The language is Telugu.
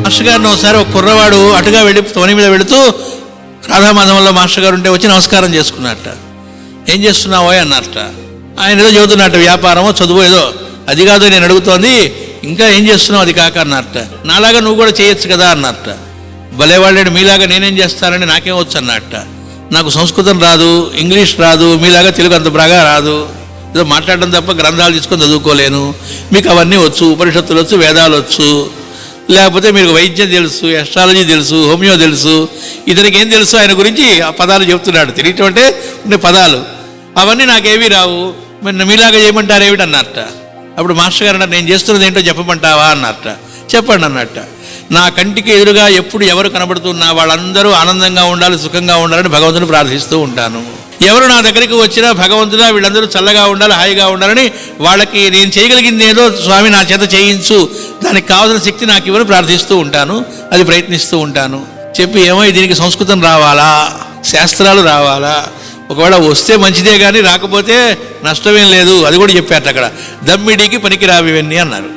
మాస్టర్ గారిని ఒకసారి ఒక కుర్రవాడు అటుగా వెళ్ళి తోని మీద వెళుతూ రాధామాధవంలో మాస్టర్ గారు ఉంటే వచ్చి నమస్కారం చేసుకున్నట్ట. ఏం చేస్తున్నావో అన్నట్ట. ఆయన ఏదో చదువుతున్నట్ట, వ్యాపారమో చదువు ఏదో. అది కాదు నేను అడుగుతోంది, ఇంకా ఏం చేస్తున్నావు అది కాక అన్నట్ట. నాలాగా నువ్వు కూడా చేయొచ్చు కదా అన్నట్ట. భలేవాళ్ళాడు, మీలాగా నేనేం చేస్తానని నాకేం వచ్చు అన్నట్ట. నాకు సంస్కృతం రాదు, ఇంగ్లీష్ రాదు, మీలాగా తెలుగు అంత బాగా రాదు, ఏదో మాట్లాడడం తప్ప గ్రంథాలు తీసుకొని చదువుకోలేను. మీకు అవన్నీ వచ్చు, ఉపనిషత్తులు వచ్చు, వేదాలు వచ్చు, లేకపోతే మీకు వైద్యం తెలుసు, ఎస్ట్రాలజీ తెలుసు, హోమియో తెలుసు. ఇతనికి ఏం తెలుసు ఆయన గురించి ఆ పదాలు చెప్తున్నాడు. తెలియటం అంటే ఉండే పదాలు అవన్నీ నాకేమీ రావు, మరి మీలాగా చేయమంటారు ఏమిటి అన్నట్ట. అప్పుడు మాస్టర్ గారు అన్నారు, నేను చేస్తున్నది ఏంటో చెప్పమంటావా అన్నట్ట. చెప్పండి అన్నట్ట. నా కంటికి ఎదురుగా ఎప్పుడు ఎవరు కనబడుతున్నా వాళ్ళందరూ ఆనందంగా ఉండాలి, సుఖంగా ఉండాలని భగవంతుని ప్రార్థిస్తూ ఉంటాను. ఎవరు నా దగ్గరికి వచ్చినా భగవంతుడా వీళ్ళందరూ చల్లగా ఉండాలి, హాయిగా ఉండాలని వాళ్ళకి నేను చేయగలిగింది ఏదో స్వామి నా చేత చేయించు, దానికి కావాల్సిన శక్తి నాకు ఇవ్వని ప్రార్థిస్తూ ఉంటాను, అది ప్రయత్నిస్తూ ఉంటాను. చెప్పి ఏమో దీనికి సంస్కృతం రావాలా, శాస్త్రాలు రావాలా, ఒకవేళ వస్తే మంచిదే కానీ రాకపోతే నష్టమేం లేదు, అది కూడా చెప్పారట అక్కడ. దమ్మిడికి పనికి రావివన్నీ అన్నారు.